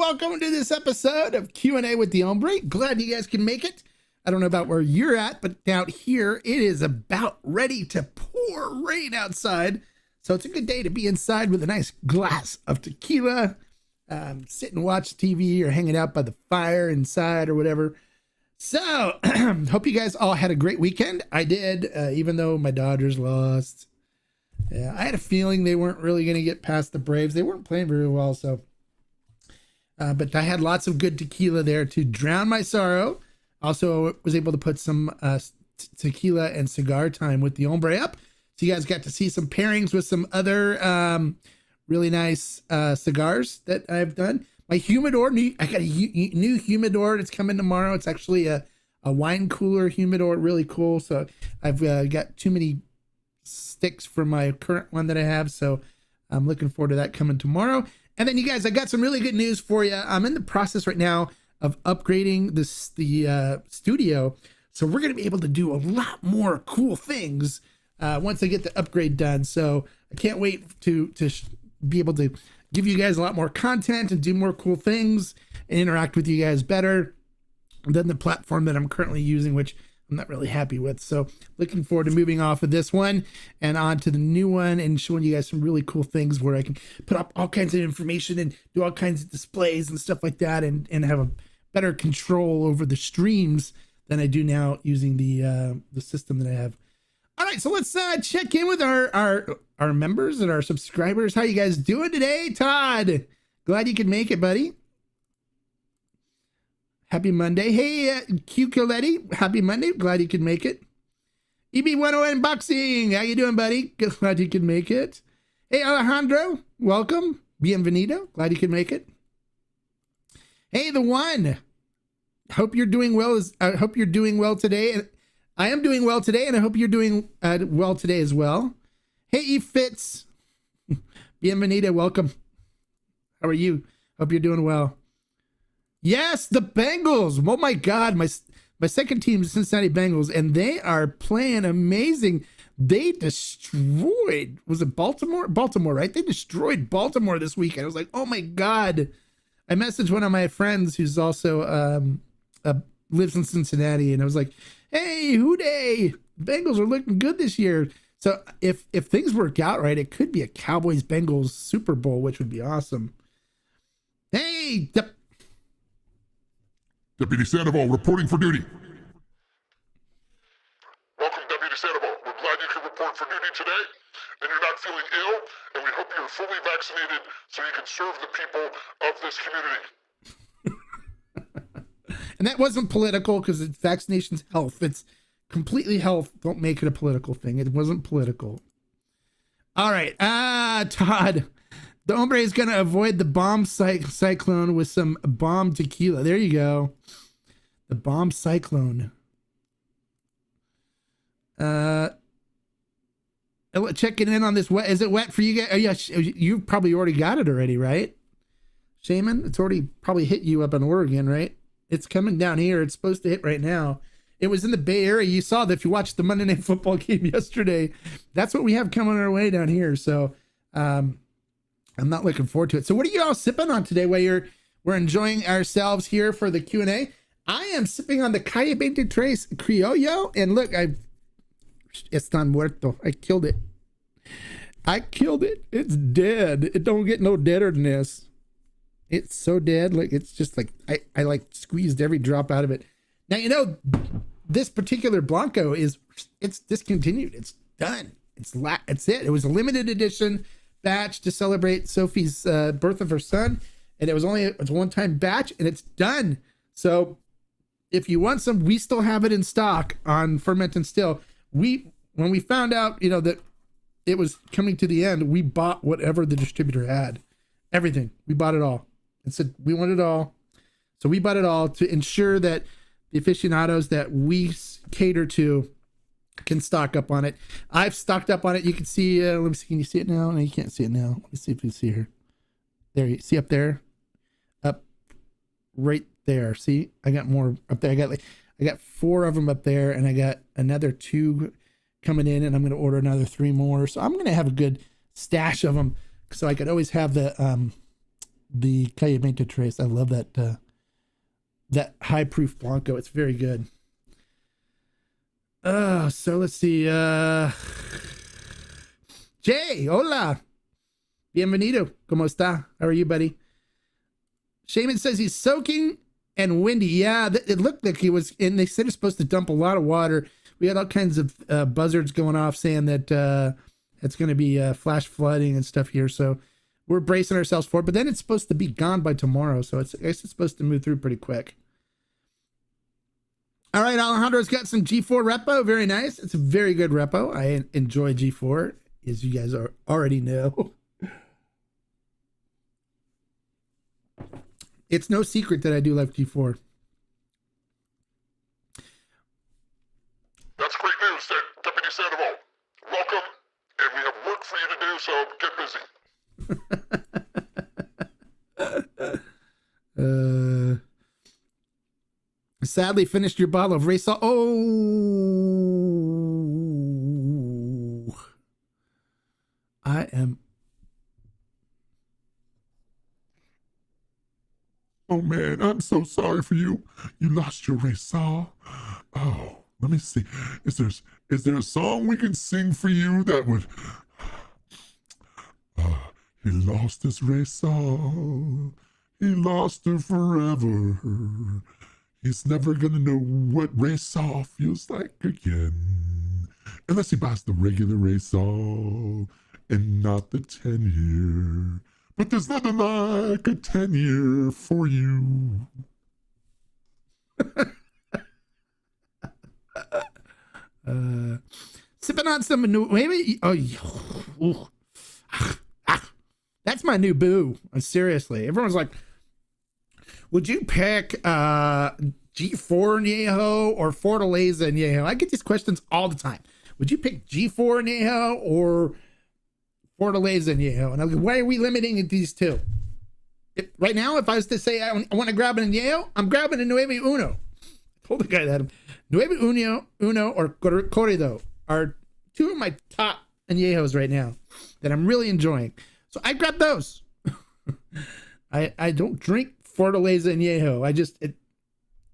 welcome to this episode of Q&A with the Hombre. Glad you guys can make it. I don't know about where you're at, but out here it is about ready to pour rain outside. So it's a good day to be inside with a nice glass of tequila, sit and watch TV or hanging out by the fire inside or whatever. So hope you guys all had a great weekend. I did, even though my Dodgers lost. Yeah, I had a feeling they weren't really going to get past the Braves. They weren't playing very well, so. But I had lots of good tequila there to drown my sorrow. Also was able to put some tequila and cigar time with the Hombre up. So you guys got to see some pairings with some other really nice cigars that I've done. My humidor, I got a new humidor that's coming tomorrow. It's actually a wine cooler humidor, really cool. So I've got too many sticks for my current one that I have. So I'm looking forward to that coming tomorrow. And then you guys, I got some really good news for you. I'm in the process right now of upgrading the studio. So we're going to be able to do a lot more cool things once I get the upgrade done. So I can't wait to be able to give you guys a lot more content and do more cool things and interact with you guys better than the platform that I'm currently using, which I'm not really happy with. So looking forward to moving off of this one and on to the new one and showing you guys some really cool things where I can put up all kinds of information and do all kinds of displays and stuff like that and have a better control over the streams than I do now using the system that I have. All right, so let's check in with our members and our subscribers. How you guys doing today? Todd, glad you could make it, buddy. Happy Monday. Hey, Q Coletti, happy Monday. Glad you could make it. EB101 Unboxing, how you doing, buddy? Glad you could make it. Hey, Alejandro, welcome. Bienvenido. Glad you could make it. Hey, the one. Hope you're doing well. I hope you're doing well today. And I am doing well today, and I hope you're doing well today as well. Hey, E Fitz. Bienvenido. Welcome. How are you? Hope you're doing well. Yes, the Bengals. Oh my God, my second team is Cincinnati Bengals, and they are playing amazing. They destroyed, was it Baltimore? Baltimore, right? They destroyed Baltimore this weekend. I was like, oh my God. I messaged one of my friends who's also lives in Cincinnati, and I was like, hey, hooday, Bengals are looking good this year. So if things work out right, it could be a Cowboys-Bengals Super Bowl, which would be awesome. Hey, Deputy Sandoval reporting for duty. Welcome, Deputy Sandoval. We're glad you can report for duty today, and you're not feeling ill, and we hope you're fully vaccinated so you can serve the people of this community. And that wasn't political because vaccination's health. It's completely health. Don't make it a political thing. It wasn't political. All right. Todd. The Hombre is going to avoid the bomb cyclone with some bomb tequila. There you go. The bomb cyclone. Checking in on this. Is it wet for you guys? Oh, yeah, you probably already got it already, right? Shaman, it's already probably hit you up in Oregon, right? It's coming down here. It's supposed to hit right now. It was in the Bay Area. You saw that if you watched the Monday Night Football game yesterday. That's what we have coming our way down here. So, I'm not looking forward to it. So what are you all sipping on today while we're enjoying ourselves here for the Q&A? I am sipping on the Calle 23 Criollo. And look, está muerto. I killed it. It's dead. It don't get no deader than this. It's so dead. Like, it's just like, I like squeezed every drop out of it. Now, you know, this particular Blanco it's discontinued. It's done. It's it. It was a limited edition batch to celebrate Sophie's birth of her son, and it was a one-time batch, and it's done. So if you want some, we still have it in stock on Ferment and Still. When we found out, you know, that it was coming to the end, we bought whatever the distributor had, everything. We bought it all and said we want it all. So we bought it all to ensure that the aficionados that we cater to can stock up on it. I've stocked up on it. You can see, let me see, can you see it now? No, you can't see it now. Let me see if you see here. There, you see up there? Up right there. See, I got more up there. I got 4 of them up there, and I got another 2 coming in, and I'm going to order another 3 more. So I'm going to have a good stash of them so I could always have the the Cayamento Trace. I love that that high proof Blanco. It's very good. So let's see. Jay, hola. Bienvenido. ¿Cómo está? How are you, buddy? Shaman says he's soaking and windy. Yeah, it looked like he was, and they said it's supposed to dump a lot of water. We had all kinds of buzzards going off saying that it's going to be flash flooding and stuff here. So we're bracing ourselves for it. But then it's supposed to be gone by tomorrow. So I guess it's supposed to move through pretty quick. All right, Alejandro's got some G4 repo. Very nice. It's a very good repo. I enjoy G4, as you guys already know. It's no secret that I do like G4. That's great news, Deputy Sandoval. Welcome, and we have work for you to do, so get busy. Sadly finished your bottle of Raysol. Oh, I am. Oh man, I'm so sorry for you. You lost your Raysol. Oh, let me see. Is there a song we can sing for you that would? He lost his Raysol. He lost her forever. He's never gonna know what Raysol feels like again, unless he buys the regular Raysol and not the 10-year. But there's nothing like a 10-year for you. Sipping on some new, maybe. That's my new boo. Seriously, everyone's like, would you pick G4 Añejo or Fortaleza Añejo? I get these questions all the time. Would you pick G4 Añejo or Fortaleza Añejo? And I'm like, why are we limiting it these two? Right now, if I was to say I want to grab an Añejo, I'm grabbing a Nueve Uno. I told the guy that Nueve Uno or Corrido are two of my top Añejos right now that I'm really enjoying. So I grab those. I don't drink Fortaleza Añejo.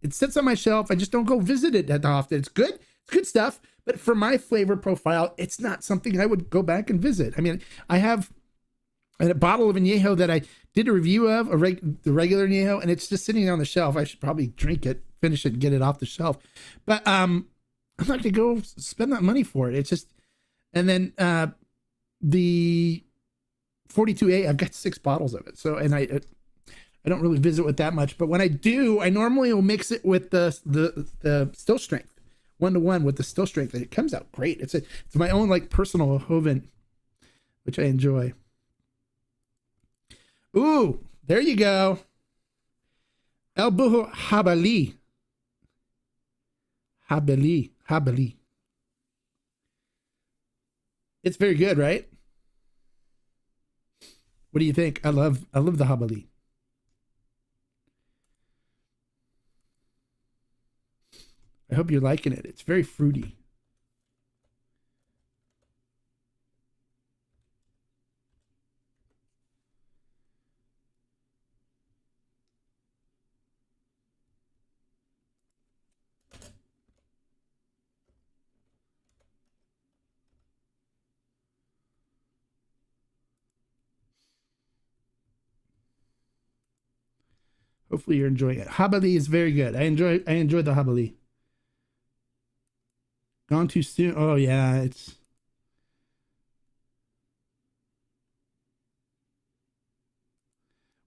It sits on my shelf. I just don't go visit it that often. It's good. It's good stuff. But for my flavor profile, it's not something I would go back and visit. I mean, I have a bottle of Añejo that I did a review of, the regular Añejo, and it's just sitting on the shelf. I should probably drink it, finish it, and get it off the shelf. But I'm not going to go spend that money for it. It's just, and then the 42A, I've got 6 bottles of it. So, and I don't really visit with that much, but when I do, I normally will mix it with the still strength, 1-to-1 with the still strength, and it comes out great. It's my own like personal Joven, which I enjoy. Ooh, there you go. El Bujo Jabali. It's very good, right? What do you think? I love the Jabali. I hope you're liking it. It's very fruity. Hopefully you're enjoying it. Jabali is very good. I enjoy the Jabali. Gone too soon. Oh yeah, it's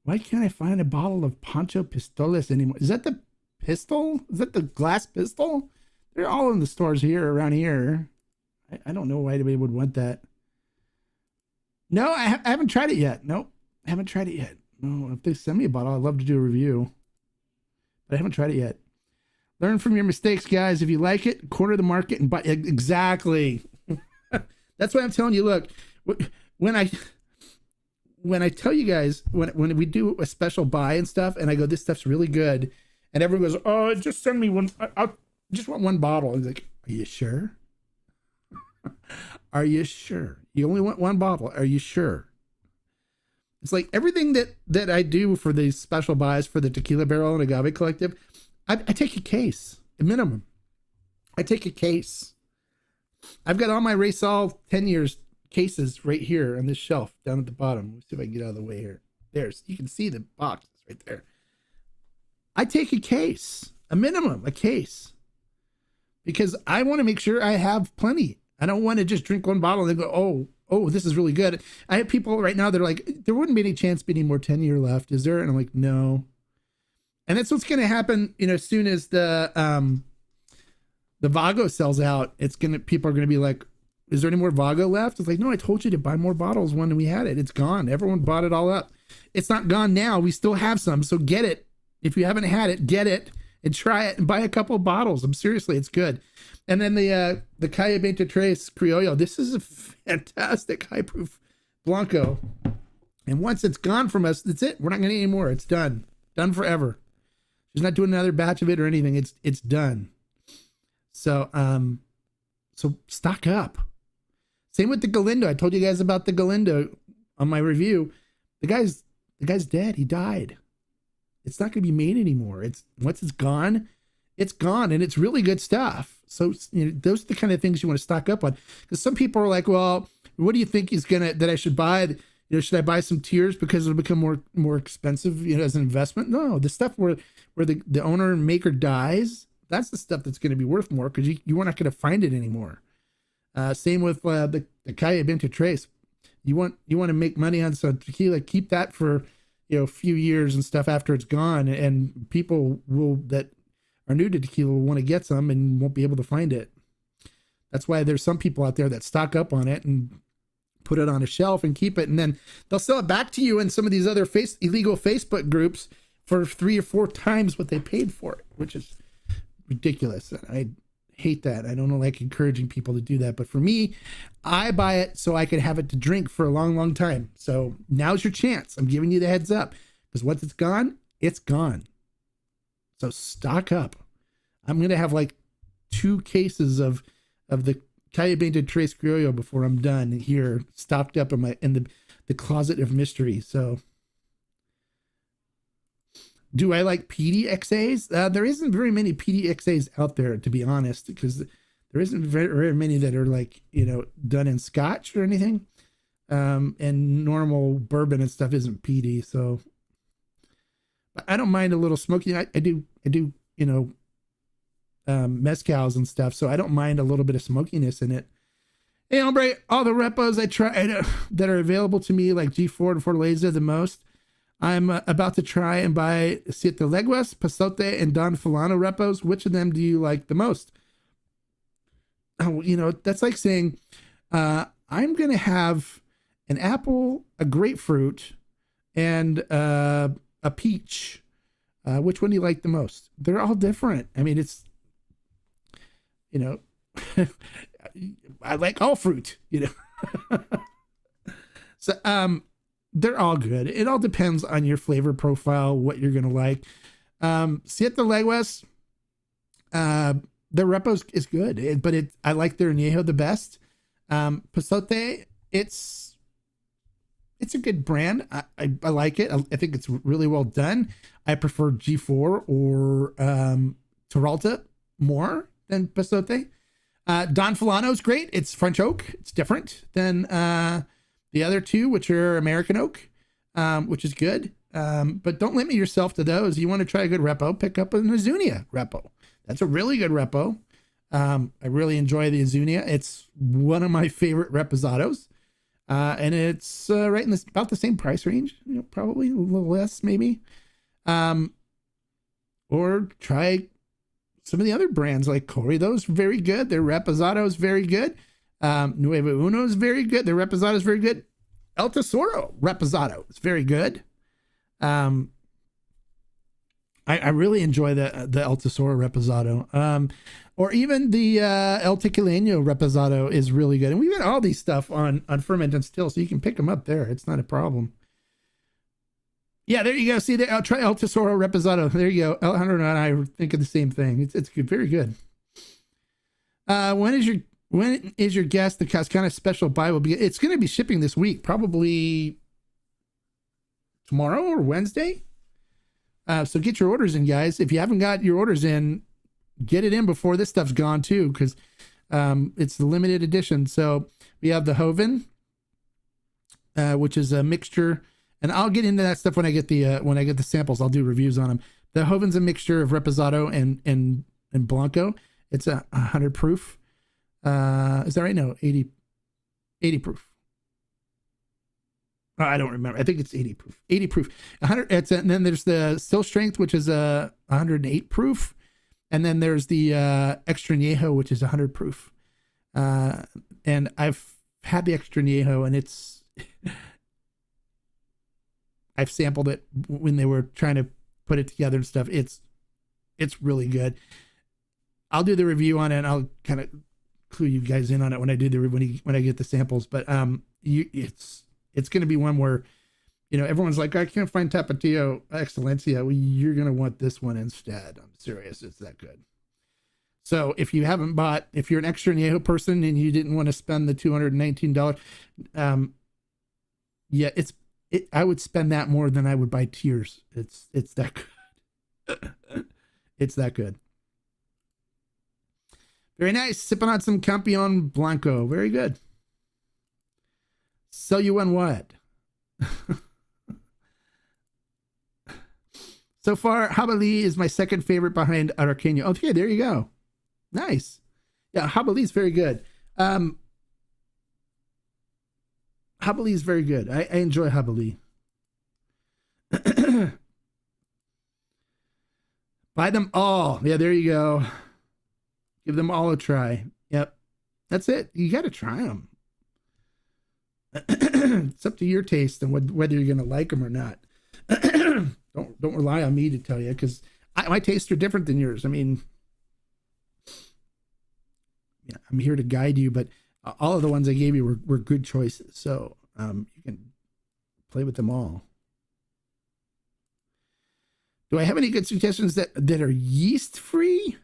why can't I find a bottle of Pancho Pistoles anymore? Is that the pistol? Is that the glass pistol? They're all in the stores here around here. I don't know why anybody would want that. No, I haven't tried it yet. Nope, I haven't tried it yet. No, if they send me a bottle, I'd love to do a review. But I haven't tried it yet. Learn from your mistakes, guys. If you like it, corner the market and buy. Exactly. That's why I'm telling you. Look, when I tell you guys when we do a special buy and stuff, and I go, this stuff's really good, and everyone goes, oh, just send me one. I just want one bottle. I'm like, are you sure? Are you sure? You only want one bottle. Are you sure? It's like everything that I do for these special buys for the Tequila Barrel and Agave Collective, I take a case, a minimum. I take a case. I've got all my Raysol 10 years cases right here on this shelf down at the bottom. Let's see if I can get out of the way here. There's, you can see the boxes right there. I take a case, a minimum, a case, because I want to make sure I have plenty. I don't want to just drink one bottle and go, oh, this is really good. I have people right now that are like, there wouldn't be any chance of any more 10-year left, is there? And I'm like, no. And that's what's going to happen, as soon as the Vago sells out, people are going to be like, is there any more Vago left? It's like, no, I told you to buy more bottles when we had it. It's gone. Everyone bought it all up. It's not gone now. We still have some. So get it. If you haven't had it, get it and try it and buy a couple of bottles. Seriously, it's good. And then the Calle 23 Criollo. This is a fantastic high proof Blanco. And once it's gone from us, that's it. We're not going to need any more. It's done. Done forever. She's not doing another batch of it or anything. It's done. So stock up. Same with the Galindo. I told you guys about the Galindo on my review. The guy's dead. He died. It's not going to be made anymore. Once it's gone, and it's really good stuff. So those are the kind of things you want to stock up on. Because some people are like, well, what do you think that I should buy? Should I buy some tiers because it'll become more expensive, as an investment? No, the stuff where the owner and maker dies, that's the stuff that's going to be worth more because you are not going to find it anymore. Same with the Calle 23. You want to make money on some tequila, keep that for a few years and stuff after it's gone, and people that are new to tequila will want to get some and won't be able to find it. That's why there's some people out there that stock up on it and put it on a shelf and keep it, and then they'll sell it back to you in some of these other illegal Facebook groups for 3 or 4 times what they paid for it, which is ridiculous. I hate that. I don't like encouraging people to do that, but for me, I buy it so I can have it to drink for a long, long time. So now's your chance. I'm giving you the heads up, because once it's gone, it's gone. So stock up. I'm going to have like 2 cases of the Calle 23 Criollo before I'm done here, stocked up in the closet of mystery. So do I like PDXAs? There isn't very many PDXAs out there, to be honest, because there isn't very many that are like, done in Scotch or anything. And normal bourbon and stuff isn't PD. So I don't mind a little smoky. I do, mezcals and stuff. So I don't mind a little bit of smokiness in it. Hey, hombre, all the repos I try that are available to me, like G4 and Fortaleza the most, I'm about to try and buy Siete Leguas, Pasote, and Don Fulano repos. Which of them do you like the most? Oh, that's like saying, I'm going to have an apple, a grapefruit, and a peach. Which one do you like the most? They're all different. I mean, it's, I like all fruit, So, they're all good. It all depends on your flavor profile, what you're going to like. Siete Leguas, their repos is good, but I like their Añejo the best. Pasote, it's a good brand. I like it. I think it's really well done. I prefer G4 or Toralta more than Pasote. Don Fulano is great. It's French oak. It's different than the other 2, which are American oak, which is good. But don't limit yourself to those. You want to try a good repo, pick up an Azuñia repo. That's a really good repo. I really enjoy the Azuñia. It's one of my favorite reposados. And it's right in about the same price range, probably a little less maybe. Or try some of the other brands like Corrido's very good. Their reposado is very good. Nuevo Uno is very good. Their reposado is very good. El Tesoro reposado is very good. I really enjoy the El Tesoro reposado. Or even the El Tequileño reposado is really good. And we've got all these stuff on Ferment and Still, so you can pick them up there. It's not a problem. Yeah, there you go. See, I'll try El Tesoro reposado. There you go. Alejandro and I are thinking the same thing. It's good, very good. When is your guest the Cusconus special buy will be? It's going to be shipping this week, probably tomorrow or Wednesday. So get your orders in, guys. If you haven't got your orders in, get it in before this stuff's gone too, because it's the limited edition. So we have the Hoven, which is a mixture, and I'll get into that stuff when I get the samples. I'll do reviews on them. The Hoven's a mixture of Reposado and Blanco. It's a 100 proof. Is that right? No, 80 proof. Oh, I don't remember. I think it's 80 proof. 80 proof. 100. And then there's the Still Strength, which is a 108 proof, and then there's the Extra Añejo, which is 100 proof. And I've had the Extra Añejo, and it's I've sampled it when they were trying to put it together and stuff. It's really good. I'll do the review on it, and I'll kind of clue you guys in on it when I do when I get the samples. But it's going to be one where, everyone's like, I can't find Tapatio Excelencia. Well, you're going to want this one instead. I'm serious. It's that good. So if you're an Extra Añejo person and you didn't want to spend the $219, I would spend that more than I would buy Tears. It's that good. It's that good. Very nice. Sipping on some Campeon Blanco. Very good. Sell you on what? So far, Jabali is my second favorite behind Araqueño. Okay, there you go. Nice. Yeah, Jabali is very good. Jabali is very good. I enjoy Jabali. Buy them all. Yeah, there you go. Give them all a try. Yep. That's it. You got to try them. It's up to your taste and whether you're going to like them or not. Don't rely on me to tell you, because my tastes are different than yours. I mean, yeah, I'm here to guide you, but all of the ones I gave you were good choices. So you can play with them all. Do I have any good suggestions that are yeast free?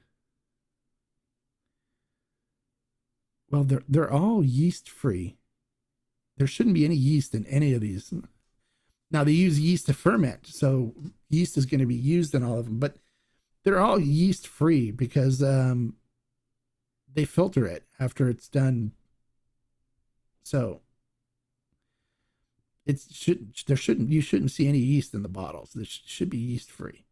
Well, they're all yeast free. There shouldn't be any yeast in any of these. Now they use yeast to ferment, so yeast is going to be used in all of them, but they're all yeast free because they filter it after it's done. So you shouldn't see any yeast in the bottles. This should be yeast free.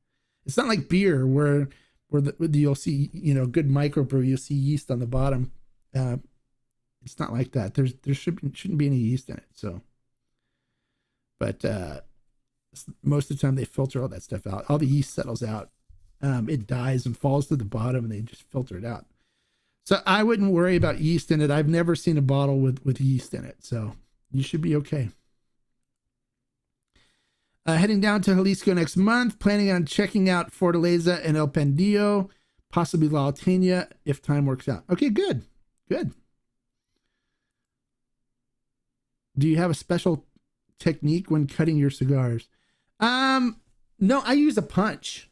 It's not like beer where you'll see, good microbrew, you'll see yeast on the bottom. It's not like that. There shouldn't be any yeast in it. So, but most of the time they filter all that stuff out. All the yeast settles out. It dies and falls to the bottom, and they just filter it out. So I wouldn't worry about yeast in it. I've never seen a bottle with yeast in it. So you should be okay. Heading down to Jalisco next month. Planning on checking out Fortaleza and El Pendillo, possibly La Alteña if time works out. Okay, good. Good. Do you have a special technique when cutting your cigars? No, I use a punch.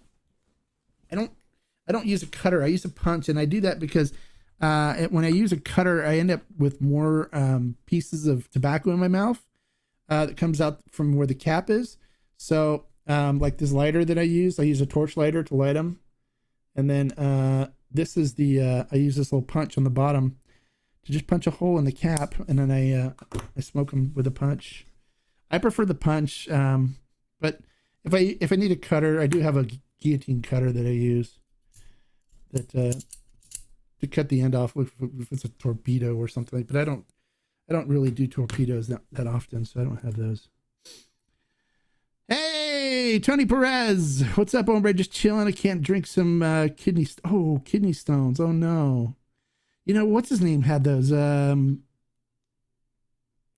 I don't use a cutter. I use a punch, and I do that because when I use a cutter, I end up with more pieces of tobacco in my mouth that comes out from where the cap is. So like this lighter that I use a torch lighter to light them. And then this is I use this little punch on the bottom to just punch a hole in the cap, and then I smoke them with a punch. I prefer the punch, but if I need a cutter, I do have a guillotine cutter that I use that to cut the end off if it's a torpedo or something. But I don't really do torpedoes that often, so I don't have those. Hey, Tony Perez, what's up, hombre? Just chilling. I can't drink some kidney stones. Oh no. What's his name had those?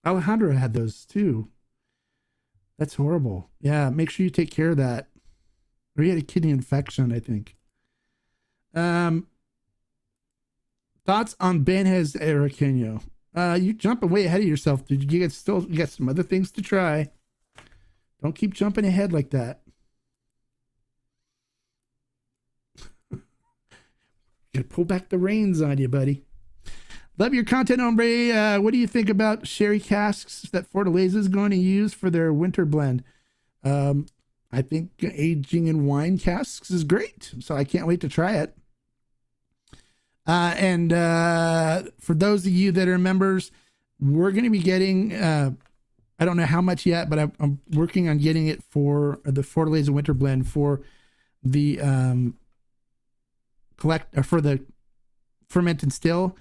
Alejandro had those too. That's horrible. Yeah, make sure you take care of that. Or he had a kidney infection, I think. Thoughts on Benhez Araqueño? You jumping way ahead of yourself, dude. You got some other things to try. Don't keep jumping ahead like that. Gotta pull back the reins on you, buddy. Love your content, hombre. What do you think about sherry casks that Fortaleza is going to use for their winter blend? I think aging in wine casks is great. So I can't wait to try it. And for those of you that are members, we're going to be getting, I don't know how much yet, but I'm working on getting it for the Fortaleza Winter Blend for the for the ferment and still.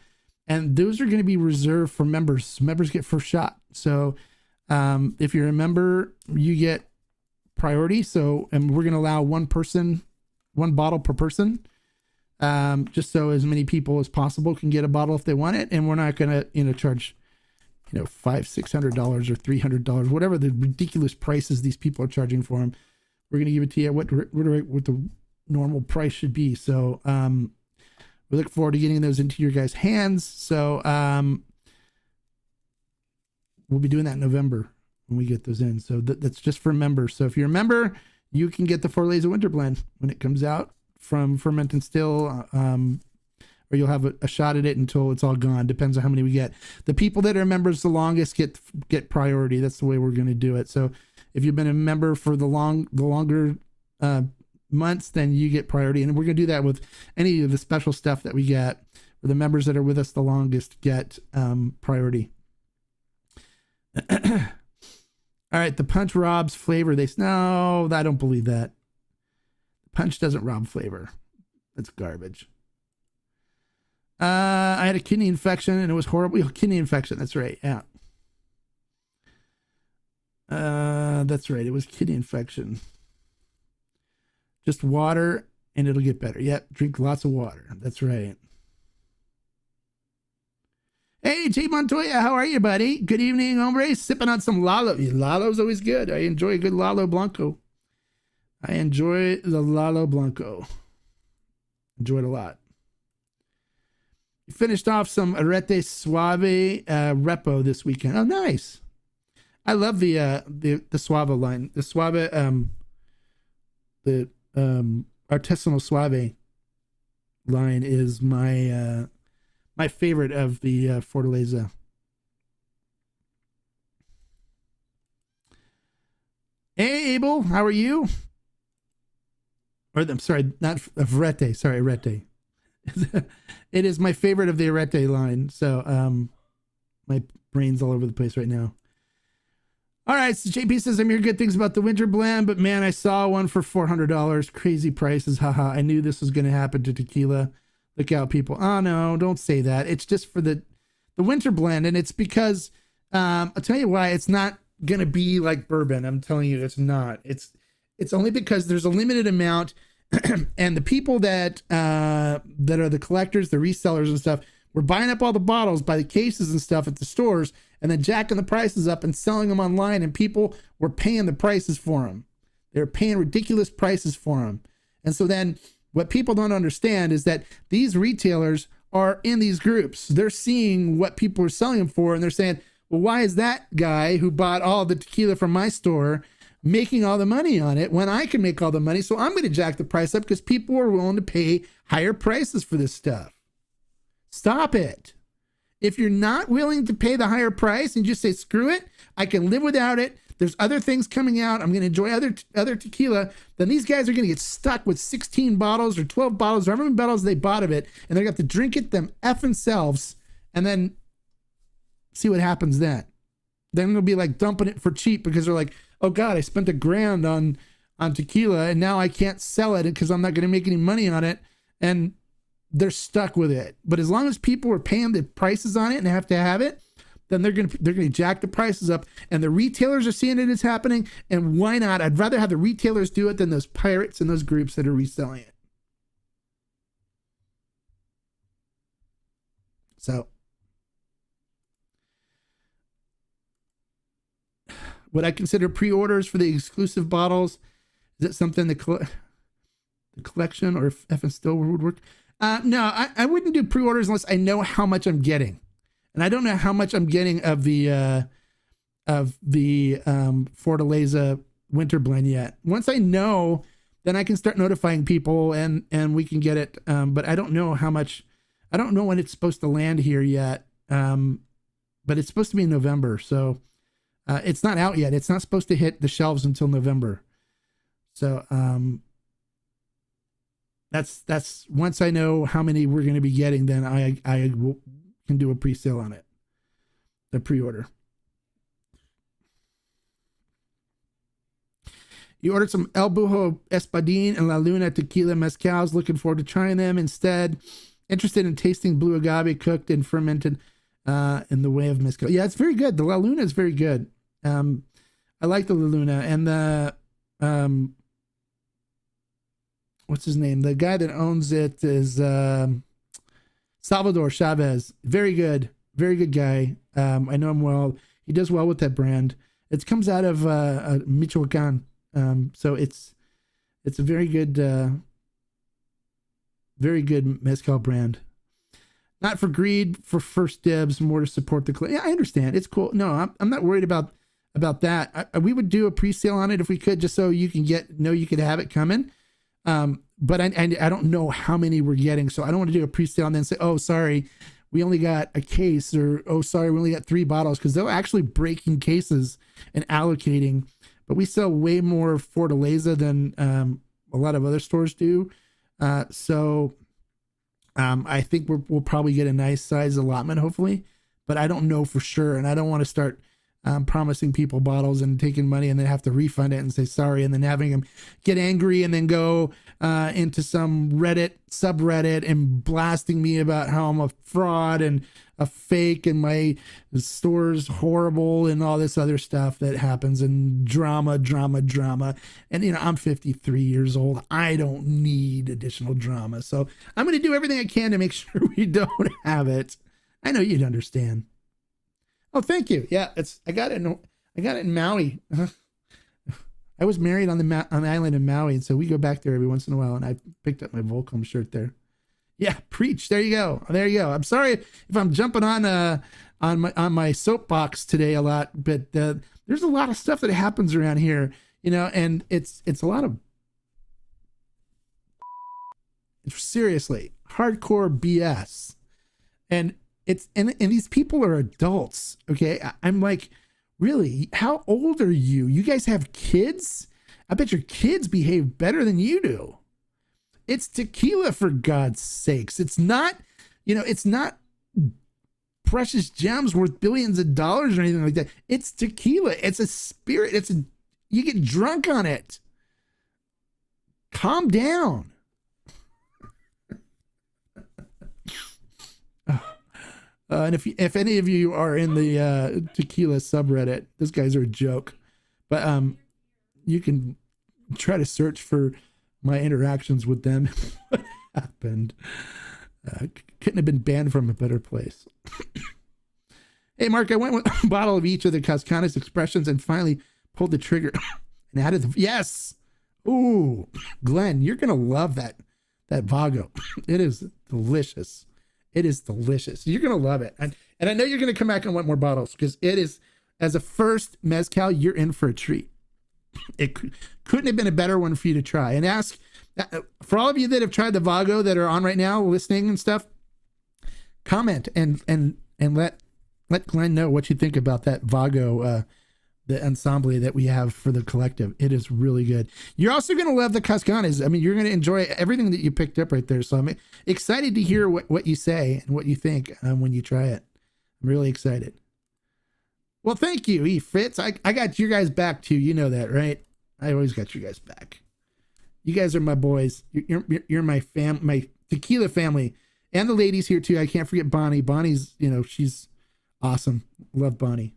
And those are going to be reserved for members. Members get first shot. So if you're a member, you get priority. So, and we're going to allow one bottle per person. Just so as many people as possible can get a bottle if they want it. And we're not going to, charge, $500-600 or $300, whatever the ridiculous prices these people are charging for them. We're going to give it to you what the normal price should be. So, we look forward to getting those into your guys' hands. So, we'll be doing that in November when we get those in. So that's just for members. So if you're a member, you can get the Fortaleza Winter Blend when it comes out from Ferment and Still, or you'll have a shot at it until it's all gone. Depends on how many we get. The people that are members the longest get priority. That's the way we're going to do it. So if you've been a member for the longer months, then you get priority. And we're going to do that with any of the special stuff that we get. For the members that are with us the longest get priority. All right, the punch robs flavor. No, I don't believe that. Punch doesn't rob flavor. That's garbage. I had a kidney infection and it was horrible. Kidney infection. That's right. Yeah. That's right. It was kidney infection. Just water and it'll get better. Yep. Drink lots of water. That's right. Hey, T. Montoya, how are you, buddy? Good evening, hombre. Sipping on some Lalo. Lalo's always good. I enjoy a good Lalo Blanco. I enjoy the Lalo Blanco. Enjoy it a lot. You finished off some Arete Suave Repo this weekend. Oh, nice. I love the Suave line. The Suave, the Artisanal Suave line is my favorite of the Fortaleza. Hey, Abel, how are you? Or I'm sorry, not Arete. Sorry, Arete. It is my favorite of the Arete line. So my brain's all over the place right now. All right, so JP says, I'm hearing good things about the Winter Blend, but man, I saw one for $400. Crazy prices. Haha. I knew this was going to happen to tequila. Look out, people. Oh, no, don't say that. It's just for the Winter Blend. And it's because, I'll tell you why it's not going to be like bourbon. I'm telling you, it's not. It's only because there's a limited amount. And the people that are the collectors, the resellers and stuff, were buying up all the bottles by the cases and stuff at the stores and then jacking the prices up and selling them online. And people were paying the prices for them. They were paying ridiculous prices for them. And so then what people don't understand is that these retailers are in these groups. They're seeing what people are selling them for. And they're saying, well, why is that guy who bought all the tequila from my store making all the money on it when I can make all the money? So I'm going to jack the price up because people are willing to pay higher prices for this stuff. Stop it. If you're not willing to pay the higher price and just say, screw it, I can live without it. There's other things coming out. I'm going to enjoy other tequila. Then these guys are going to get stuck with 16 bottles or 12 bottles or however many bottles they bought of it. And they're going to have to drink it them effing selves and then see what happens then. Then they'll be like dumping it for cheap because they're like, oh God, I spent $1,000 on tequila and now I can't sell it because I'm not going to make any money on it. And they're stuck with it. But as long as people are paying the prices on it and they have to have it, then they're going to jack the prices up, and the retailers are seeing it as happening. And why not? I'd rather have the retailers do it than those pirates and those groups that are reselling it. So would I consider pre-orders for the exclusive bottles? Is it something the collection or F and Still would work? No, I wouldn't do pre-orders unless I know how much I'm getting. And I don't know how much I'm getting of the Fortaleza Winter Blend yet. Once I know, then I can start notifying people and we can get it. But I don't know how much. I don't know when it's supposed to land here yet. But it's supposed to be in November. So It's not out yet. It's not supposed to hit the shelves until November. So that's once I know how many we're going to be getting, then I can do a pre-sale on it, the pre-order. You ordered some El Bujo Espadin and La Luna tequila mezcals. Looking forward to trying them instead. Interested in tasting blue agave cooked and fermented in the way of mezcal. Yeah, it's very good. The La Luna is very good. I like the La Luna and the what's his name? The guy that owns it is Salvador Chavez. Very good guy. I know him well. He does well with that brand. It comes out of Michoacan. So it's a very good mezcal brand. Not for greed, for first dibs, more to support the club. Yeah, I understand. It's cool. No, I'm not worried about that. We would do a pre-sale on it if we could, just so you can you could have it coming. But I don't know how many we're getting, so I don't want to do a pre-sale and then say, oh, sorry, we only got a case, or oh, sorry, we only got 3 bottles, because they're actually breaking cases and allocating. But we sell way more Fortaleza than a lot of other stores do. So I think we'll probably get a nice size allotment, hopefully. But I don't know for sure. And I don't want to start promising people bottles and taking money and then have to refund it and say sorry, and then having them get angry and then go into some Reddit subreddit and blasting me about how I'm a fraud and a fake and my store's horrible and all this other stuff that happens, and drama. And I'm 53 years old. I don't need additional drama. So I'm going to do everything I can to make sure we don't have it. I know you'd understand. Oh, thank you. Yeah, I got it in Maui. I was married on the island of Maui, and so we go back there every once in a while, and I picked up my Volcom shirt there. Yeah, preach. There you go. I'm sorry if I'm jumping on my soapbox today a lot, but there's a lot of stuff that happens around here, and it's a lot of seriously hardcore BS, and these people are adults. Okay, I'm like, really? How old are you? You guys have kids? I bet your kids behave better than you do. It's tequila, for God's sakes. It's not, it's not precious gems worth billions of dollars or anything like that. It's tequila. It's a spirit. You get drunk on it. Calm down. And if any of you are in the tequila subreddit, those guys are a joke. But you can try to search for my interactions with them. What happened? Couldn't have been banned from a better place. Hey, Mark, I went with a bottle of each of the Cusconus expressions and finally pulled the trigger and added yes. Ooh, Glenn, you're gonna love that Vago. It is delicious. You're gonna love it, and I know you're gonna come back and want more bottles, because it is, as a first mezcal, you're in for a treat. It couldn't have been a better one for you to try. And ask for all of you that have tried the Vago that are on right now, listening and stuff. Comment and let Glenn know what you think about that Vago, the ensemble that we have for the collective. It is really good. You're also going to love the Cusconus. I mean, you're going to enjoy everything that you picked up right there. So I'm excited to hear what you say and what you think when you try it. I'm really excited. Well, thank you, E. Fritz. I got your guys back too. You know that, right? I always got you guys back. You guys are my boys. You're my my tequila family, and the ladies here too. I can't forget Bonnie. Bonnie's, she's awesome. Love Bonnie.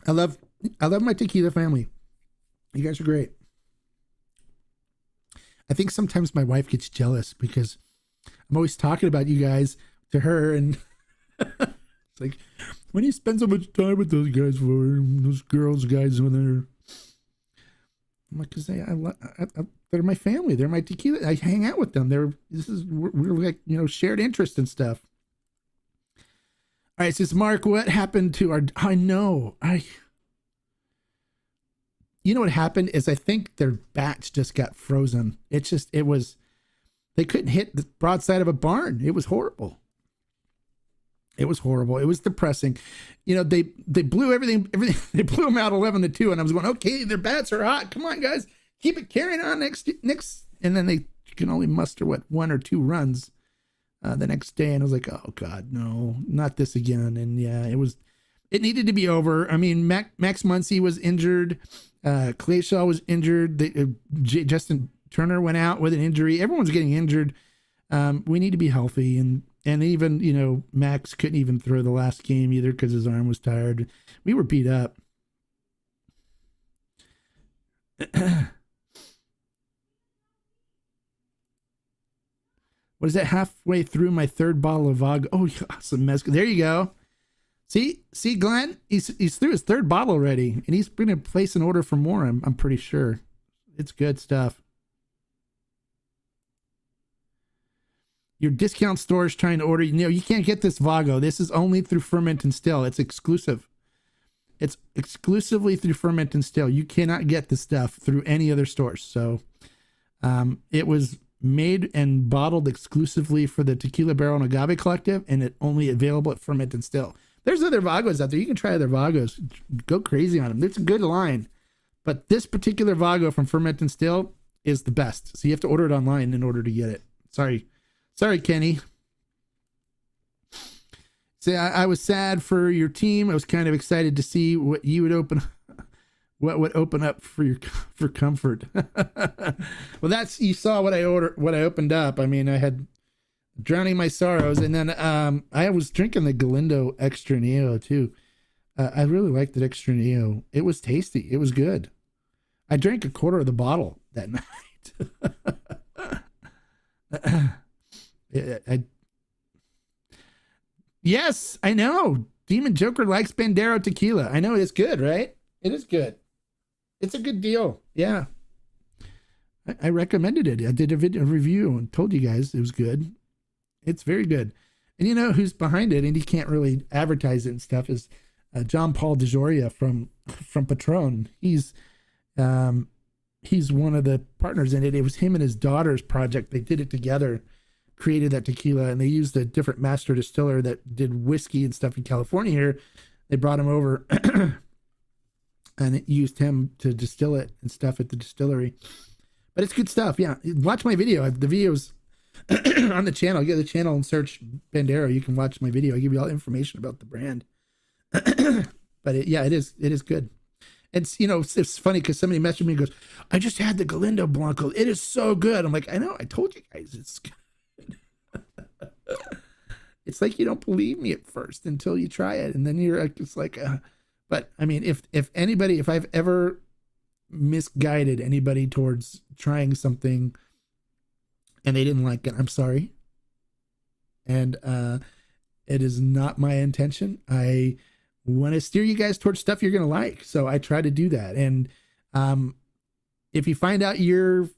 I love my tequila family. You guys are great. I think sometimes my wife gets jealous because I'm always talking about you guys to her, and it's like, when do you spend so much time with those guys for? Those guys when they're, I'm like, because they're my family. They're my tequila. I hang out with them. We're like, shared interest and stuff. All right, says Mark, what happened to our, I know, you know what happened is I think their batch just got frozen. They couldn't hit the broadside of a barn. It was horrible. It was horrible. It was depressing. You know, they blew everything. They blew them out 11-2, and I was going, okay, their bats are hot. Come on, guys, keep it carrying on next. And then they can only muster 1 or 2 runs the next day, and I was like, oh God, no, not this again. And yeah, it needed to be over. I mean, Max Muncy was injured. Clay Shaw was injured. Justin Turner went out with an injury. Everyone's getting injured. We need to be healthy, and even, you know, Max couldn't even throw the last game either because his arm was tired. We were beat up. What is that? Halfway through my 3rd bottle of vodka. Oh, awesome mezcal. There you go. See, Glenn, he's through his 3rd bottle already, and he's going to place an order for more. I'm pretty sure. It's good stuff. Your discount store is trying to order. You know, you can't get this Vago. This is only through Ferment and Still. It's exclusive. It's exclusively through Ferment and Still. You cannot get the stuff through any other stores. So it was made and bottled exclusively for the Tequila Barrel and Agave Collective, and it only available at Ferment and Still. There's other Vagos out there. You can try other Vagos. Go crazy on them. It's a good line. But this particular Vago from Ferment and Still is the best. So you have to order it online in order to get it. Sorry, Kenny. See, I was sad for your team. I was kind of excited to see what you would open up for comfort. Well, you saw what I opened up. I mean, I had Drowning My Sorrows, and then I was drinking the Galindo Extra Neo too. I really liked that Extra Neo. It was tasty. It was good. I drank a quarter of the bottle that night. Yes, I know. Demon Joker likes Bandero tequila. I know, it's good, right? It is good. It's a good deal. Yeah. I recommended it. I did a review and told you guys it was good. It's very good. And you know who's behind it, and he can't really advertise it and stuff, is John Paul DeJoria from Patron. He's one of the partners in it. It was him and his daughter's project. They did it together, created that tequila, and they used a different master distiller that did whiskey and stuff in California here. They brought him over and it used him to distill it and stuff at the distillery. But it's good stuff. Yeah. Watch my video. The video's on the channel. Go to the channel and search Bandero. You can watch my video. I give you all the information about the brand. But it is good. It's, you know, it's funny because somebody messaged me and goes, I just had the Galindo Blanco. It is so good. I'm like, I know, I told you guys it's good. It's like you don't believe me at first until you try it, and then you're like, it's like, but I mean, if I've ever misguided anybody towards trying something and they didn't like it, I'm sorry. And it is not my intention. I want to steer you guys towards stuff you're gonna like, so I try to do that. And if you find out your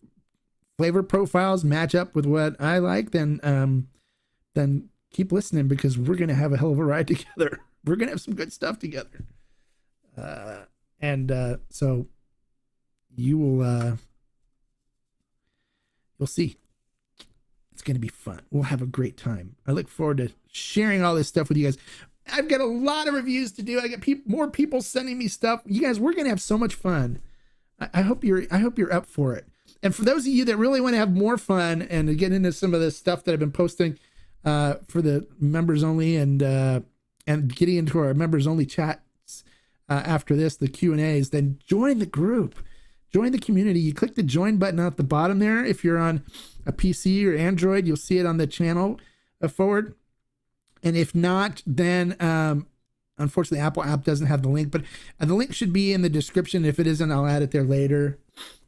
flavor profiles match up with what I like, then keep listening, because we're going to have a hell of a ride together. We're going to have some good stuff together. So you will, you'll see. It's going to be fun. We'll have a great time. I look forward to sharing all this stuff with you guys. I've got a lot of reviews to do. I got more people sending me stuff. You guys, we're going to have so much fun. I hope you're up for it. And for those of you that really want to have more fun and to get into some of the stuff that I've been posting for the members only, and getting into our members only chats after this, the Q&As, then join the group, join the community. You click the join button at the bottom there. If you're on a PC or Android, you'll see it on the channel forward. And if not, then unfortunately Apple app doesn't have the link, but the link should be in the description. If it isn't, I'll add it there later.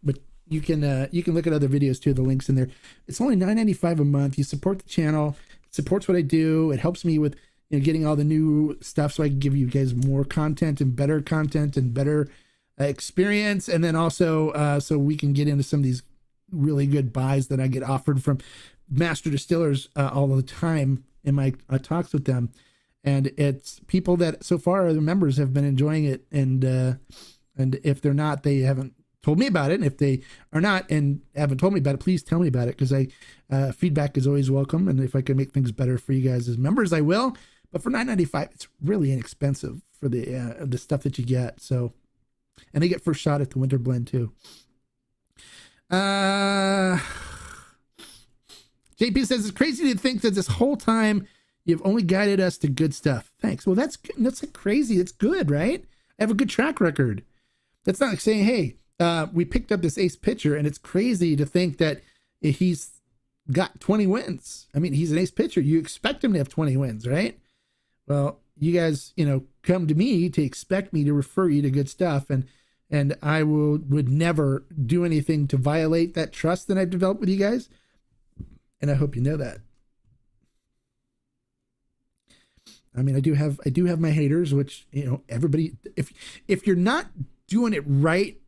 But you can look at other videos too. The link's in there. It's only $9.95 a month. You support the channel. It supports what I do. It helps me with, you know, getting all the new stuff, so I can give you guys more content and better experience. And then also so we can get into some of these really good buys that I get offered from master distillers all the time in my talks with them. And it's people that so far the members have been enjoying it. And if they're not, they haven't told me about it. And if they are not and haven't told me about it, please tell me about it, because feedback is always welcome. And if I can make things better for you guys as members, I will. But for $9.95, it's really inexpensive for the stuff that you get. So, and they get first shot at the winter blend too. JP says it's crazy to think that this whole time you've only guided us to good stuff. Thanks. Well, that's like crazy. It's good, right? I have a good track record. That's not like saying, hey, we picked up this ace pitcher, and it's crazy to think that he's got 20 wins. I mean, he's an ace pitcher. You expect him to have 20 wins, right? Well, you guys, come to me to expect me to refer you to good stuff, and I would never do anything to violate that trust that I've developed with you guys. And I hope you know that. I mean, I do have my haters, which, everybody, if you're not doing it right,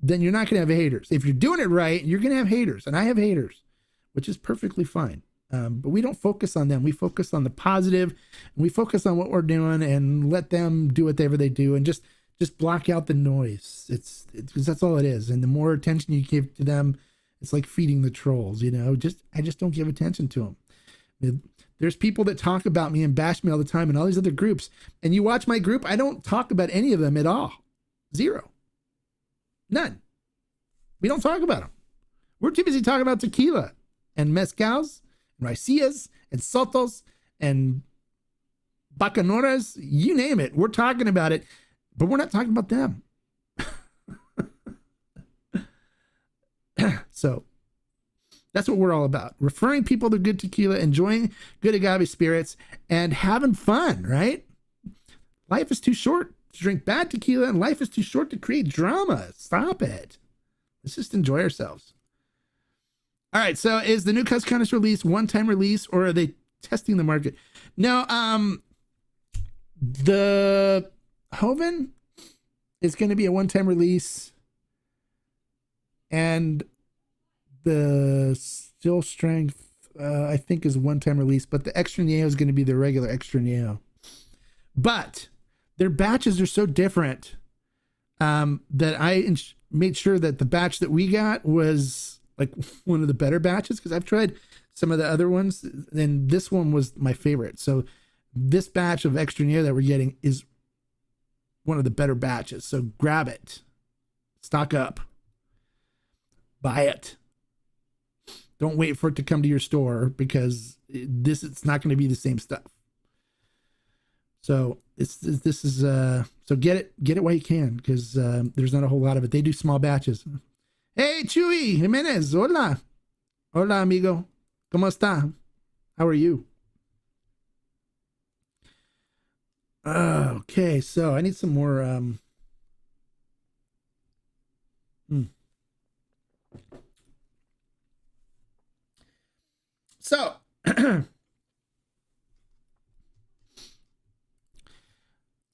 then you're not going to have haters. If you're doing it right, you're going to have haters, and I have haters, which is perfectly fine. But we don't focus on them. We focus on the positive, and we focus on what we're doing and let them do whatever they do, and just block out the noise. It's because that's all it is. And the more attention you give to them, it's like feeding the trolls, I just don't give attention to them. There's people that talk about me and bash me all the time and all these other groups. And you watch my group, I don't talk about any of them at all. Zero. None. We don't talk about them. We're too busy talking about tequila and mezcals and raicillas and sotos and bacanoras, you name it. We're talking about it, but we're not talking about them. So that's what we're all about. Referring people to good tequila, enjoying good agave spirits, and having fun, right? Life is too short to drink bad tequila, and life is too short to create drama. Stop it. Let's just enjoy ourselves. All right, so is the new Cusconus release one-time release, or are they testing the market? No, the Hoven is going to be a one-time release, and the Still Strength, I think, is one-time release, but the Extra Neo is going to be the regular Extra Neo. But their batches are so different that I made sure that the batch that we got was like one of the better batches, because I've tried some of the other ones, and this one was my favorite. So this batch of Extra Neo that we're getting is one of the better batches. So grab it. Stock up. Buy it. Don't wait for it to come to your store, because it's not going to be the same stuff. So this is so get it while you can, because there's not a whole lot of it. They do small batches. Hey, Chuy Jimenez, hola amigo, ¿cómo está? How are you? Okay, so I need some more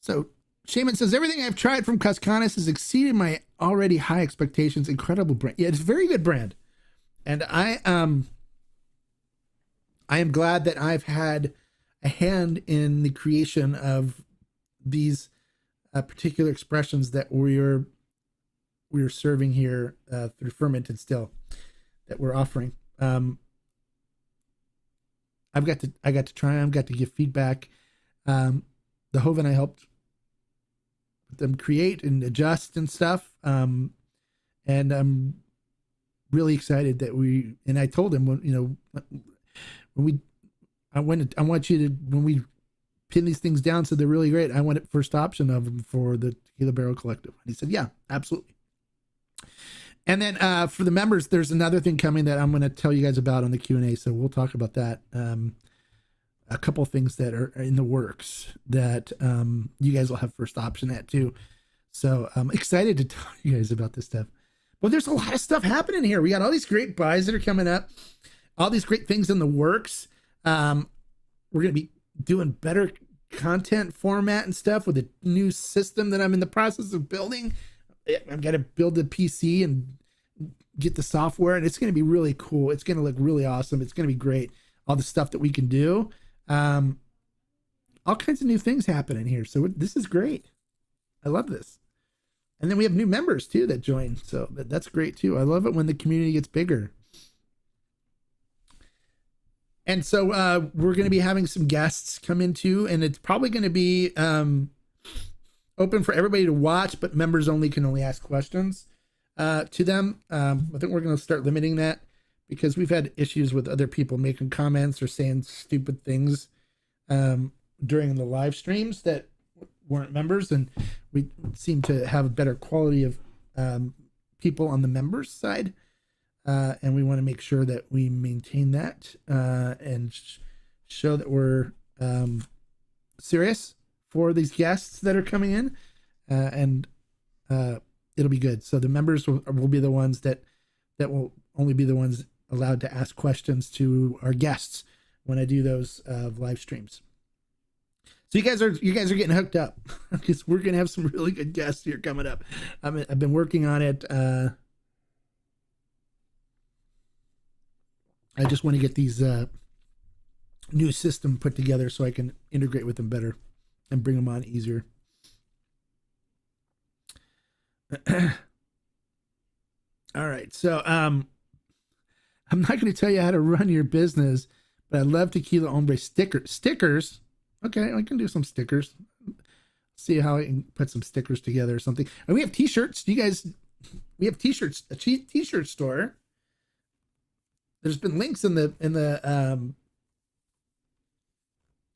So, Shaman says, everything I've tried from Cusconus has exceeded my already high expectations. Incredible brand. Yeah, it's a very good brand. And I am glad that I've had a hand in the creation of these particular expressions that we're serving here through Fermented Still that we're offering. I got to try them, got to give feedback. The Hoven, I helped them create and adjust and stuff. And I'm really excited that and I told him, when we pin these things down so they're really great, I want it first option of them for the Tequila Barrel Collective. And he said, yeah, absolutely. And then for the members, there's another thing coming that I'm going to tell you guys about on the Q&A. So we'll talk about that. A couple of things that are in the works that you guys will have first option at too. So I'm excited to tell you guys about this stuff. But there's a lot of stuff happening here. We got all these great buys that are coming up, all these great things in the works. We're going to be doing better content format and stuff with a new system that I'm in the process of building. I've got to build the PC and get the software, and it's going to be really cool. It's going to look really awesome. It's going to be great. All the stuff that we can do. All kinds of new things happening here. So this is great. I love this. And then we have new members too that join. So that's great too. I love it when the community gets bigger. And so we're going to be having some guests come into, and it's probably going to be open for everybody to watch, but members only can only ask questions to them. I think we're going to start limiting that because we've had issues with other people making comments or saying stupid things during the live streams that weren't members, and we seem to have a better quality of people on the members side. And we want to make sure that we maintain that and show that we're serious for these guests that are coming in, and it'll be good. So the members will be the ones that will only be the ones allowed to ask questions to our guests when I do those live streams. So you guys are getting hooked up because we're gonna have some really good guests here coming up. I've been working on it. I just want to get these new system put together so I can integrate with them better and bring them on easier. All right, so I'm not going to tell you how to run your business, but I love Tequila Hombre stickers. Okay, I can do some stickers. See how I can put some stickers together or something. And we have t-shirts. We have t-shirts, a t-shirt store. There's been links in the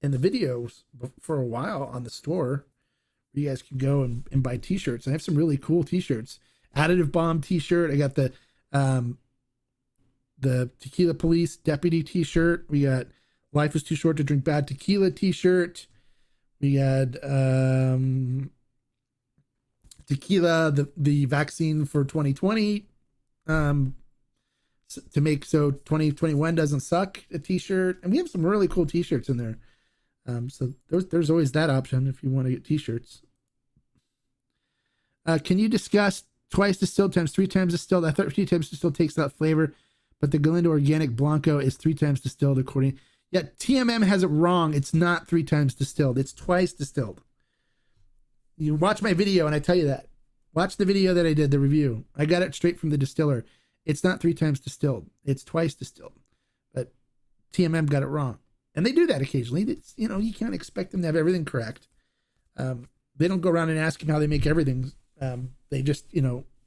videos for a while on the store where you guys can go and buy t-shirts. I have some really cool t-shirts. Additive Bomb t-shirt. I got the Tequila Police Deputy t-shirt. We got Life is Too Short to Drink Bad Tequila t-shirt. We had Tequila, the vaccine for 2020. To make so 2021 doesn't suck a t-shirt, and we have some really cool t-shirts in there. So there's always that option if you want to get t-shirts. Can you discuss twice distilled times 3 times distilled? I thought 3 times distilled takes that flavor, but the Galindo Organic Blanco is 3 times distilled according. Yeah, TMM has it wrong. It's not 3 times distilled. It's twice distilled. You watch my video and I tell you that. Watch the video that I did, the review. I got it straight from the distiller. It's not 3 times distilled. It's twice distilled. But TMM got it wrong. And they do that occasionally. It's, you can't expect them to have everything correct. They don't go around and ask them how they make everything. They just,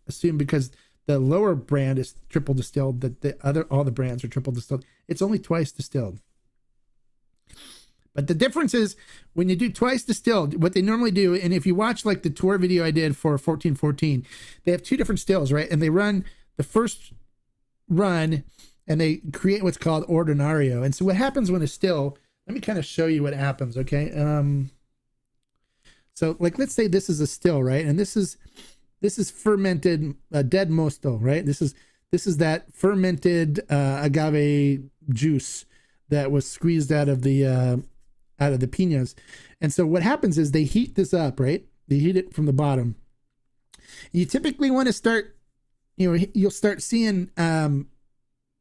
assume because the lower brand is triple distilled that all the brands are triple distilled. It's only twice distilled. But the difference is when you do twice distilled, what they normally do, and if you watch like the tour video I did for 1414, they have 2 different stills, right? And they run the first run and they create what's called Ordinario. And so what happens when a still, let me kind of show you what happens. Okay. So like, let's say this is a still, right? And this is fermented dead mosto, right? This is that fermented agave juice that was squeezed out of the piñas. And so what happens is they heat this up, right? They heat it from the bottom. You typically want to start, you'll start seeing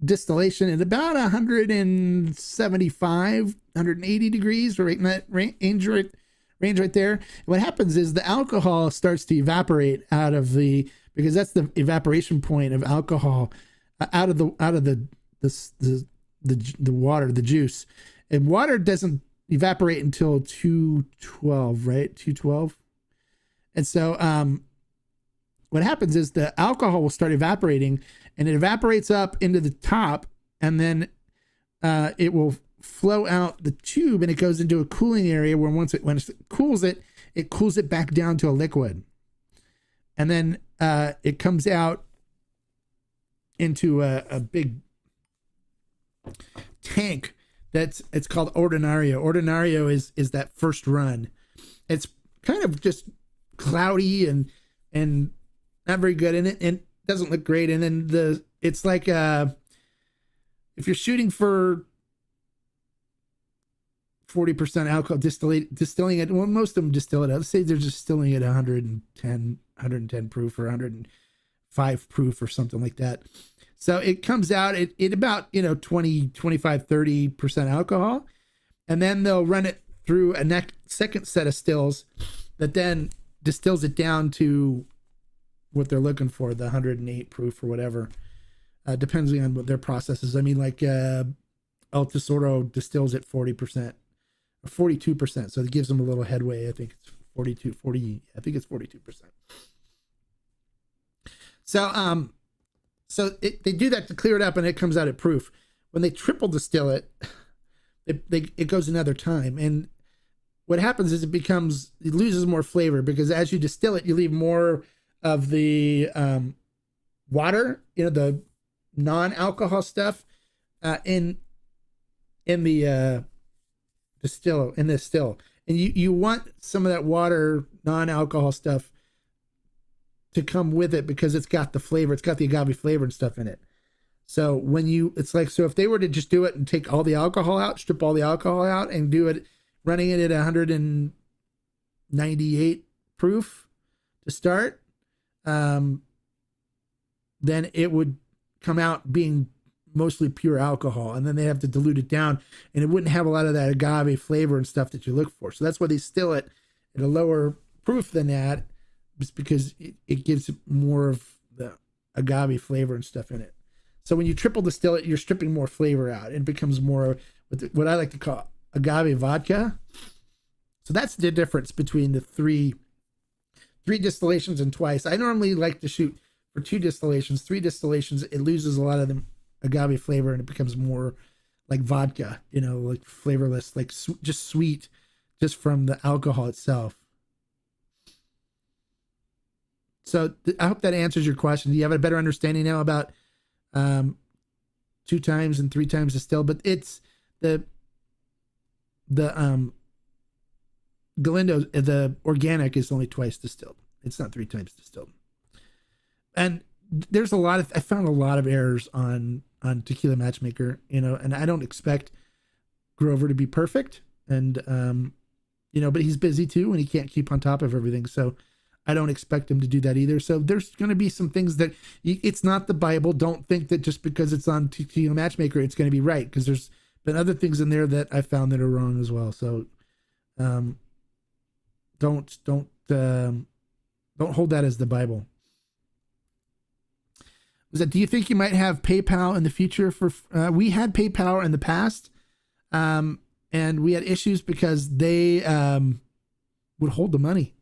distillation at about 175, 180 degrees, right in that range right there. What happens is the alcohol starts to evaporate because that's the evaporation point of alcohol out of the water, the juice. And water doesn't evaporate until 212, right? 212. And so what happens is the alcohol will start evaporating, and it evaporates up into the top, and then it will flow out the tube, and it goes into a cooling area where when it cools it back down to a liquid. And then it comes out into a big tank it's called Ordinario. Ordinario is that first run. It's kind of just cloudy and not very good in it, and doesn't look great. And then it's like if you're shooting for 40% alcohol, distilling it. Well, most of them distill it out. Let's say they're distilling it 110 proof or 105 proof or something like that. So it comes out at about 20, 25, 30% alcohol, and then they'll run it through a second set of stills that then distills it down to what they're looking for, the 108 proof or whatever, depending on what their process is. I mean, like El Tesoro distills at 40%, or 42%. So it gives them a little headway. I think it's 40. I think it's 42%. So they do that to clear it up, and it comes out at proof. When they triple distill it, it goes another time, and what happens is it loses more flavor, because as you distill it, you leave more of the water, the non-alcohol stuff in the still, and you want some of that water, non-alcohol stuff, to come with it, because it's got the flavor, it's got the agave flavor and stuff in it. So so if they were to just do it and take all the alcohol out, strip all the alcohol out, and do it running it at 198 proof to start, then it would come out being mostly pure alcohol, and then they have to dilute it down, and it wouldn't have a lot of that agave flavor and stuff that you look for. So that's why they still it at a lower proof than that, just because it gives more of the agave flavor and stuff in it. So when you triple distill it, you're stripping more flavor out, and it becomes more what I like to call agave vodka. So that's the difference between the three distillations and twice. I normally like to shoot for 2 distillations. 3 distillations, it loses a lot of the agave flavor, and it becomes more like vodka, like flavorless, like just sweet, just from the alcohol itself. So I hope that answers your question. Do you have a better understanding now about 2 times and 3 times distilled? But it's the Galindo, the organic, is only twice distilled. It's not 3 times distilled. And there's I found a lot of errors on Tequila Matchmaker, and I don't expect Grover to be perfect, and but he's busy too, and he can't keep on top of everything. So I don't expect him to do that either. So there's going to be some things that it's not the Bible. Don't think that just because it's on Tequila Matchmaker, it's going to be right, because there's been other things in there that I found that are wrong as well. So don't hold that as the Bible. Do you think you might have PayPal in the future? We had PayPal in the past, and we had issues because they would hold the money.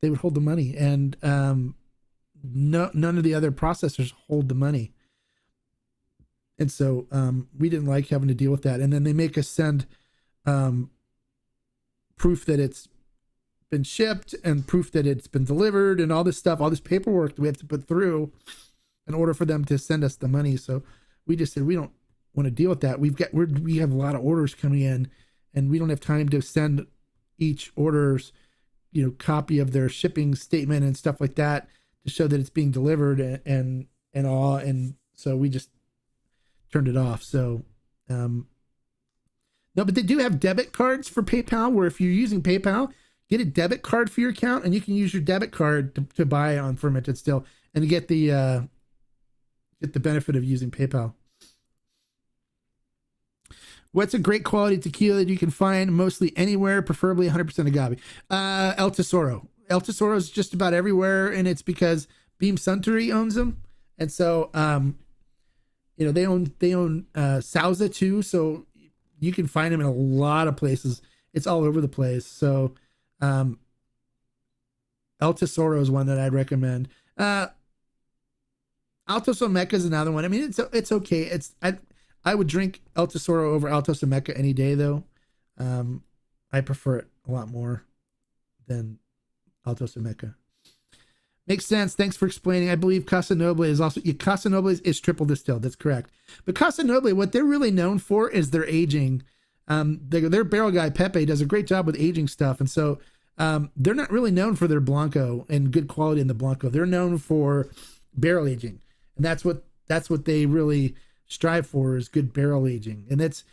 They would hold the money, and none of the other processors hold the money. And so we didn't like having to deal with that. And then they make us send proof that it's been shipped, and proof that it's been delivered, and all this stuff, all this paperwork that we have to put through in order for them to send us the money. So we just said we don't want to deal with that. We have a lot of orders coming in, and we don't have time to send each order's copy of their shipping statement and stuff like that to show that it's being delivered and all. And so we just turned it off. So no, but they do have debit cards for PayPal, where if you're using PayPal, get a debit card for your account, and you can use your debit card to buy on fermented still, and get the benefit of using PayPal. What's a great quality tequila that you can find mostly anywhere, preferably 100% agave? El Tesoro. El Tesoro is just about everywhere, and it's because Beam Suntory owns them, and so they own Sauza too, so you can find them in a lot of places. It's all over the place. So El Tesoro is one that I'd recommend. Altos Olmeca is another one. I mean, it's okay. I would drink El Tesoro over Altos Olmeca any day, though. I prefer it a lot more than Altos Olmeca. Makes sense. Thanks for explaining. I believe Casa Noble is also... Casa Noble is triple distilled. That's correct. But Casa Noble, what they're really known for is their aging. Their barrel guy, Pepe, does a great job with aging stuff. And so they're not really known for their Blanco and good quality in the Blanco. They're known for barrel aging. And that's what they really strive for, is good barrel aging. And that's,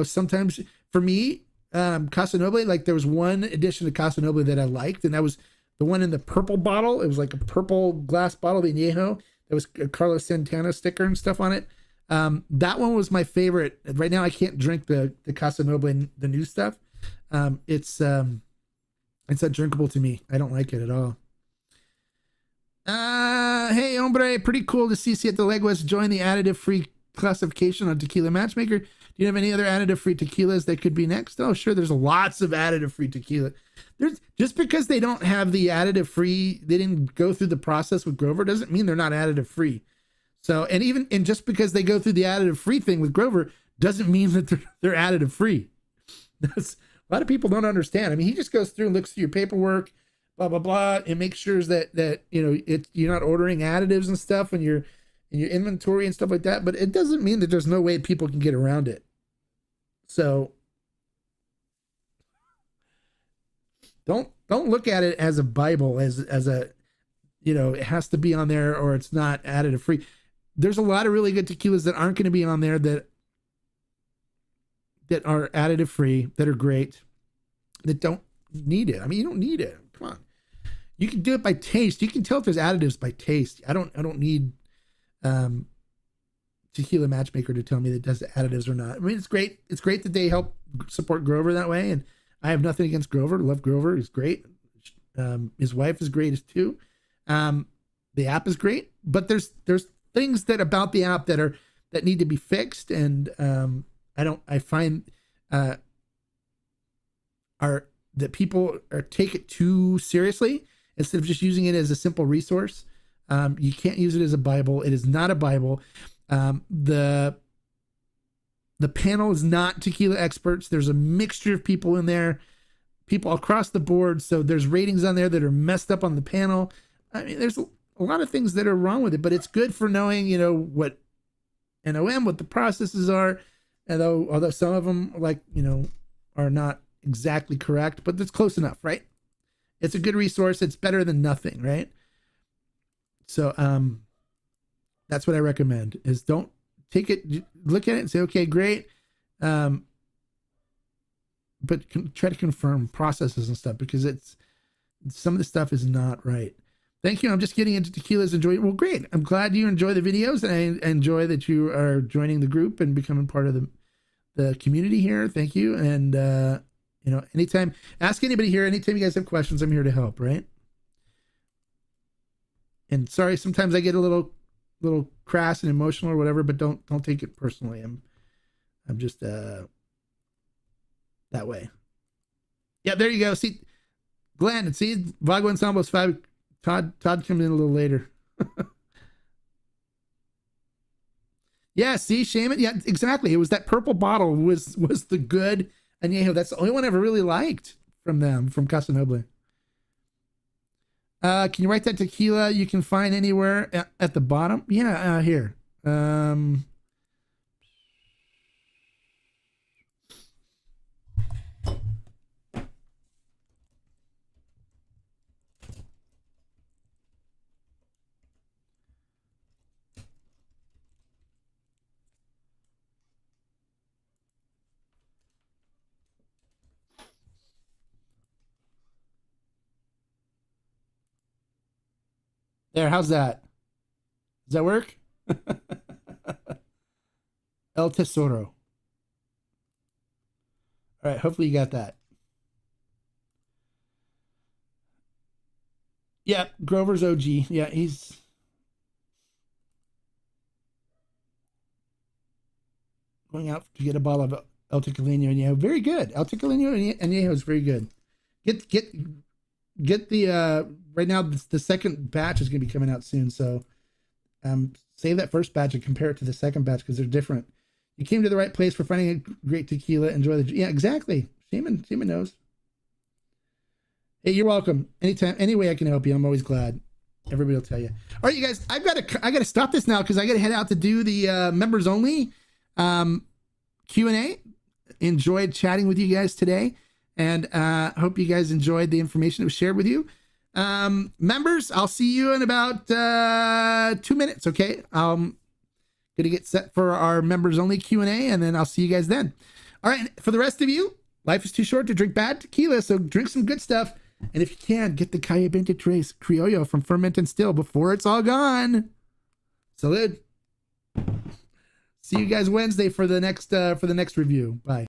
sometimes for me, Casa Noble, like there was one edition of Casa Noble that I liked, and that was the one in the purple bottle. It was like a purple glass bottle, the Añejo. There was a Carlos Santana sticker and stuff on it. That one was my favorite. Right now I can't drink the Casa Noble and the new stuff. It's undrinkable to me. I don't like it at all. Hey, hombre, pretty cool to see Siete Leguas join the additive-free classification on Tequila Matchmaker. Do you have any other additive-free tequilas that could be next? Oh, sure. There's lots of additive-free tequila. There's just because they don't have the additive-free, they didn't go through the process with Grover, doesn't mean they're not additive-free. So, and just because they go through the additive-free thing with Grover doesn't mean that they're additive-free. That's a lot of people don't understand. I mean, he just goes through and looks through your paperwork, blah blah blah, and makes sure that you're not ordering additives and stuff in your inventory and stuff like that. But it doesn't mean that there's no way people can get around it. So don't look at it as a Bible, as a it has to be on there or it's not additive free. There's a lot of really good tequilas that aren't going to be on there that are additive free, that are great, that don't need it. I mean, you don't need it. Come on. You can do it by taste. You can tell if there's additives by taste. I don't need Tequila Matchmaker to tell me that it does additives or not. I mean, it's great. It's great that they help support Grover that way. And I have nothing against Grover. Love Grover. He's great. His wife is great too. The app is great, but there's things about the app that need to be fixed. And I find that people take it too seriously instead of just using it as a simple resource. You can't use it as a Bible. It is not a Bible. The panel is not tequila experts. There's a mixture of people in there, people across the board. So there's ratings on there that are messed up on the panel. I mean, there's a lot of things that are wrong with it, but it's good for knowing, what NOM, what the processes are. Although some of them are not exactly correct, but that's close enough, right? It's a good resource. It's better than nothing, right? So that's what I recommend is don't take it, look at it and say, okay, great. But try to confirm processes and stuff because some of the stuff is not right. Thank you. I'm just getting into tequilas. Well, great. I'm glad you enjoy the videos and I enjoy that you are joining the group and becoming part of the community here. Thank you. And, anytime, ask anybody here, anytime you guys have questions, I'm here to help. Right. And sorry, sometimes I get a little crass and emotional or whatever, but don't take it personally. I'm just, that way. Yeah, there you go. See, Glenn, and see, Vago Ensemble's 5. Todd comes in a little later. Yeah, see, Shaman. Yeah, exactly. It was that purple bottle was the good añejo. That's the only one I ever really liked from them, from Casa Noble. Can you write that tequila you can find anywhere at the bottom? Yeah, here. There, how's that? Does that work? El Tesoro. All right, hopefully you got that. Yeah, Grover's OG. Yeah, he's going out to get a bottle of El Tequilino Añejo. Very good. El Tequilino Añejo is very good. Get the right now the second batch is going to be coming out soon, so save that first batch and compare it to the second batch because they're different. You came to the right place for finding a great tequila. Enjoy the exactly. Shaman knows. Hey, you're welcome. Anytime, any way I can help you, I'm always glad. Everybody will tell you. All right, you guys, I gotta stop this now because I gotta head out to do the members only Q&A. Enjoyed chatting with you guys today. And hope you guys enjoyed the information that was shared with you. Members, I'll see you in about 2 minutes, okay? I'm going to get set for our members only Q&A, and then I'll see you guys then. All right, for the rest of you, life is too short to drink bad tequila, so drink some good stuff. And if you can, get the Calle 23 Criollo from Ferment and Still before it's all gone. Salud. See you guys Wednesday for the next review. Bye.